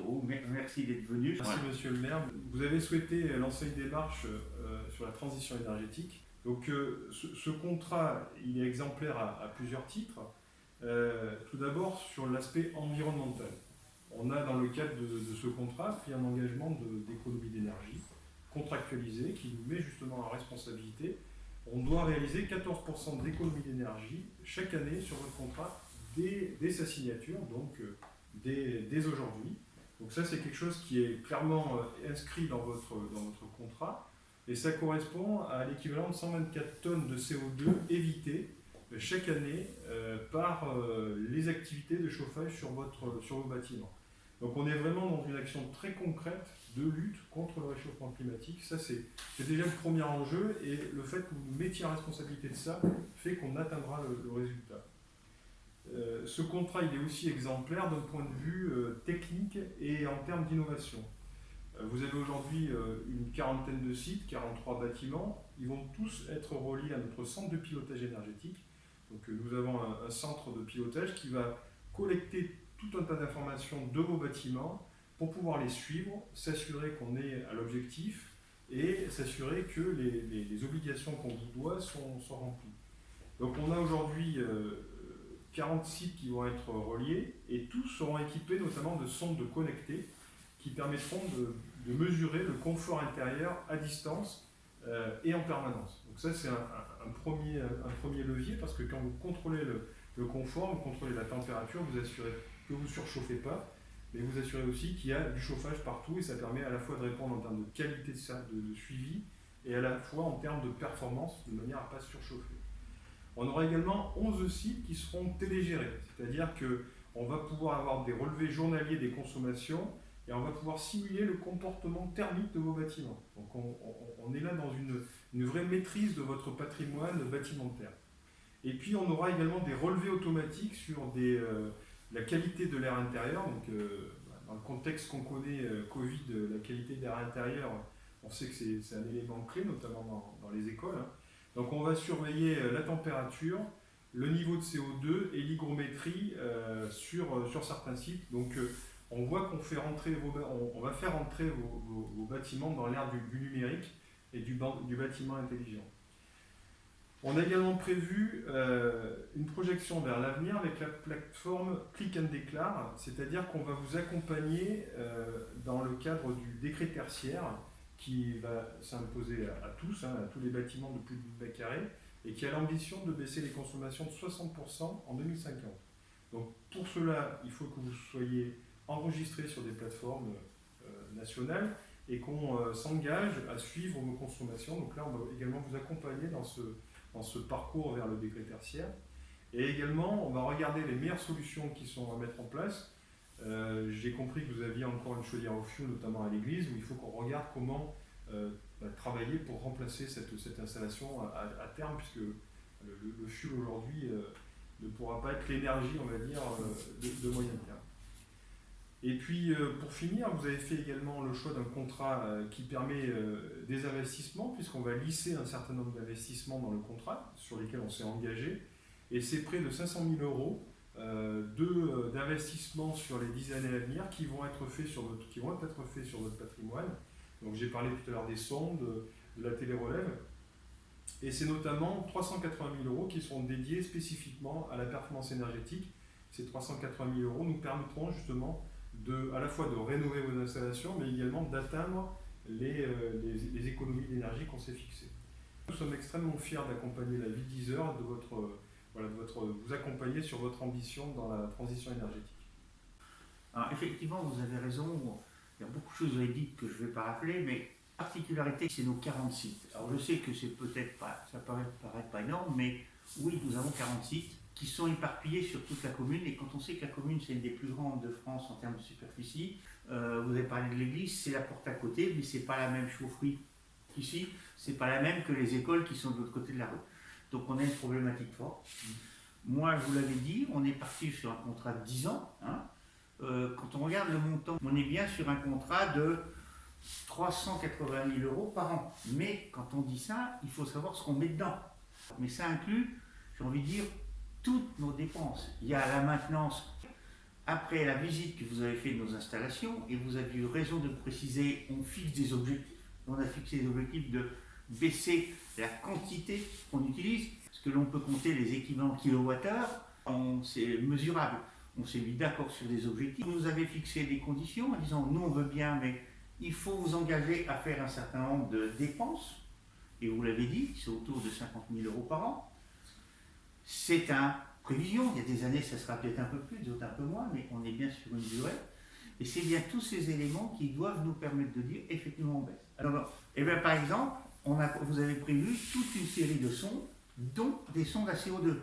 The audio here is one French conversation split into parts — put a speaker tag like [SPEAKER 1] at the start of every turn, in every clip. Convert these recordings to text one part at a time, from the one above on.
[SPEAKER 1] Pierrot, merci d'être venu.
[SPEAKER 2] Merci Monsieur le maire. Vous avez souhaité lancer une démarche sur la transition énergétique. Donc ce contrat, il est exemplaire à plusieurs titres. Tout d'abord sur l'aspect environnemental. On a dans le cadre de ce contrat pris un engagement d'économie d'énergie contractualisé qui nous met justement en responsabilité. On doit réaliser 14% d'économie d'énergie chaque année sur votre contrat dès sa signature, donc dès aujourd'hui. Donc ça, c'est quelque chose qui est clairement inscrit dans votre contrat, et ça correspond à l'équivalent de 124 tonnes de CO2 évitées chaque année par les activités de chauffage sur vos bâtiments. Donc on est vraiment dans une action très concrète de lutte contre le réchauffement climatique. Ça, c'est déjà le premier enjeu, et le fait que vous nous mettiez en responsabilité de ça fait qu'on atteindra le résultat. Ce contrat, il est aussi exemplaire d'un point de vue technique et en termes d'innovation. Vous avez aujourd'hui une quarantaine de sites, 43 bâtiments. Ils vont tous être reliés à notre centre de pilotage énergétique. Donc nous avons un centre de pilotage qui va collecter tout un tas d'informations de vos bâtiments pour pouvoir les suivre, s'assurer qu'on est à l'objectif et s'assurer que les obligations qu'on vous doit sont remplies. Donc on a aujourd'hui 40 sites qui vont être reliés, et tous seront équipés notamment de sondes connectées qui permettront de mesurer le confort intérieur à distance et en permanence. Donc ça, c'est un premier levier, parce que quand vous contrôlez le confort, vous contrôlez la température, vous assurez que vous ne surchauffez pas, mais vous assurez aussi qu'il y a du chauffage partout, et ça permet à la fois de répondre en termes de qualité de suivi et à la fois en termes de performance, de manière à ne pas surchauffer. On aura également 11 sites qui seront télégérés, c'est-à-dire qu'on va pouvoir avoir des relevés journaliers des consommations, et on va pouvoir simuler le comportement thermique de vos bâtiments. Donc on est là dans une vraie maîtrise de votre patrimoine bâtimentaire. Et puis on aura également des relevés automatiques sur la qualité de l'air intérieur. Donc dans le contexte qu'on connaît, Covid, la qualité de l'air intérieur, on sait que c'est un élément clé, notamment dans les écoles. Donc on va surveiller la température, le niveau de CO2 et l'hygrométrie sur certains sites. Donc on voit qu'on on va faire entrer vos bâtiments dans l'ère du numérique et du bâtiment intelligent. On a également prévu une projection vers l'avenir avec la plateforme Click and Declare, c'est-à-dire qu'on va vous accompagner dans le cadre du décret tertiaire qui va s'imposer à tous, à tous les bâtiments de plus de 10 mètres carrés, et qui a l'ambition de baisser les consommations de 60% en 2050. Donc pour cela, il faut que vous soyez enregistrés sur des plateformes nationales et qu'on s'engage à suivre vos consommations. Donc là, on va également vous accompagner dans ce parcours vers le décret tertiaire. Et également, on va regarder les meilleures solutions qui sont à mettre en place. J'ai compris que vous aviez encore une chaudière au fioul, notamment à l'église, où il faut qu'on regarde comment travailler pour remplacer cette installation à terme, puisque le fioul aujourd'hui ne pourra pas être l'énergie, on va dire, de moyen terme. Et puis, pour finir, vous avez fait également le choix d'un contrat qui permet des investissements, puisqu'on va lisser un certain nombre d'investissements dans le contrat sur lesquels on s'est engagé, et c'est près de 500 000 euros d'investissements sur les 10 années à venir qui vont être faits sur votre patrimoine. Donc j'ai parlé tout à l'heure des sondes, de la télérelève, et c'est notamment 380 000 euros qui seront dédiés spécifiquement à la performance énergétique. Ces 380 000 euros nous permettront justement à la fois de rénover vos installations, mais également d'atteindre les économies d'énergie qu'on s'est fixées. Nous sommes extrêmement fiers d'accompagner la vie 10 heures, vous accompagner sur votre ambition dans la transition énergétique.
[SPEAKER 1] Alors, effectivement, vous avez raison, il y a beaucoup de choses que vous avez dites que je ne vais pas rappeler, mais la particularité, c'est nos 40 sites. Alors je sais que c'est peut-être pas, ça paraît pas énorme, mais oui, nous avons 40 sites qui sont éparpillés sur toute la commune, et quand on sait que la commune c'est une des plus grandes de France en termes de superficie, vous avez parlé de l'église, c'est la porte à côté, mais c'est pas la même chaufferie qu'ici, c'est pas la même que les écoles qui sont de l'autre côté de la rue. Donc on a une problématique forte. Moi, je vous l'avais dit, on est parti sur un contrat de 10 ans. Quand on regarde le montant, on est bien sur un contrat de 380 000 euros par an. Mais quand on dit ça, il faut savoir ce qu'on met dedans. Mais ça inclut, j'ai envie de dire, toutes nos dépenses. Il y a la maintenance après la visite que vous avez faite de nos installations, et vous avez eu raison de préciser, on fixe des objectifs. On a fixé des objectifs de baisser la quantité qu'on utilise, parce que l'on peut compter les équivalents kilowattheures, c'est mesurable. On s'est mis d'accord sur des objectifs. Vous nous avez fixé des conditions en disant, nous on veut bien, mais il faut vous engager à faire un certain nombre de dépenses, et vous l'avez dit, c'est autour de 50 000 € par an. C'est une prévision, il y a des années ça sera peut-être un peu plus, d'autres un peu moins, mais on est bien sur une durée. Et c'est bien tous ces éléments qui doivent nous permettre de dire effectivement on baisse. Alors, par exemple, vous avez prévu toute une série de sondes, dont des sondes à CO2.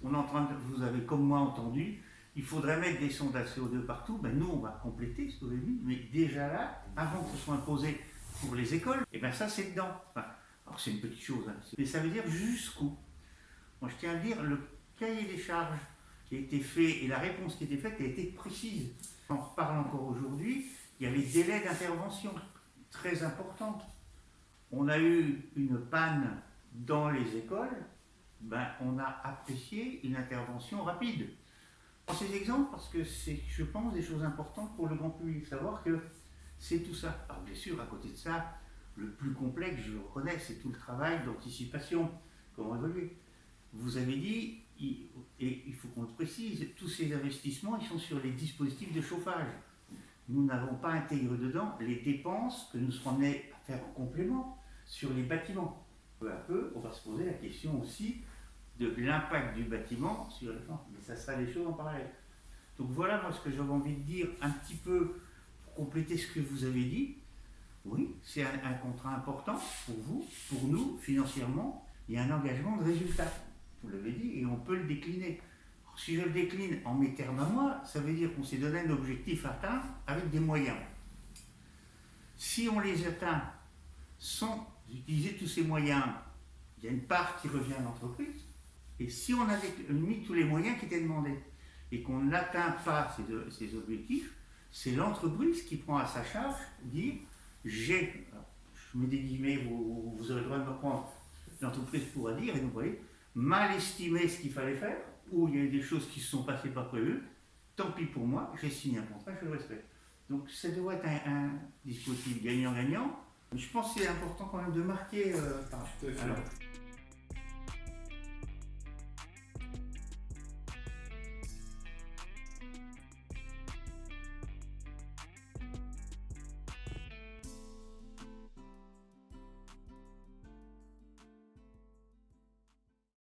[SPEAKER 1] Vous avez comme moi entendu, il faudrait mettre des sondes à CO2 partout. Ben, nous, on va compléter ce que vous avez dit, mais déjà là, avant que ce soit imposé pour les écoles, ça c'est dedans. Enfin, alors c'est une petite chose, hein, mais ça veut dire jusqu'où. Moi je tiens à dire, le cahier des charges qui a été fait et la réponse qui a été faite a été précise. On en reparle encore aujourd'hui, il y a les délais d'intervention très importants. On a eu une panne dans les écoles, on a apprécié une intervention rapide. Je prends ces exemples parce que c'est, je pense, des choses importantes pour le grand public, savoir que c'est tout ça. Alors bien sûr, à côté de ça, le plus complexe, je le reconnais, c'est tout le travail d'anticipation, comment évoluer. Vous avez dit, et il faut qu'on le précise, tous ces investissements, ils sont sur les dispositifs de chauffage. Nous n'avons pas intégré dedans les dépenses que nous serons amenés à faire en complément sur les bâtiments. Peu à peu, on va se poser la question aussi de l'impact du bâtiment sur les gens. Mais ça sera des choses en parallèle. Donc voilà moi ce que j'avais envie de dire un petit peu pour compléter ce que vous avez dit. Oui, c'est un contrat important pour vous, pour nous, financièrement. Il y a un engagement de résultat. Vous l'avez dit, et on peut le décliner. Alors, si je le décline en mes termes à moi, ça veut dire qu'on s'est donné un objectif à atteindre avec des moyens. Si on les atteint sans utiliser tous ces moyens, il y a une part qui revient à l'entreprise. Et si on avait mis tous les moyens qui étaient demandés et qu'on n'atteint pas ces objectifs, c'est l'entreprise qui prend à sa charge dire j'ai, je mets des guillemets, vous aurez le droit de me prendre, l'entreprise pourra dire, et vous voyez, mal estimé ce qu'il fallait faire, ou il y a eu des choses qui ne se sont passées pas prévues, tant pis pour moi, j'ai signé un contrat, je le respecte. Donc ça doit être un dispositif gagnant-gagnant. Je pense que c'est important quand même de marquer.
[SPEAKER 2] Tout à fait.
[SPEAKER 1] Alors,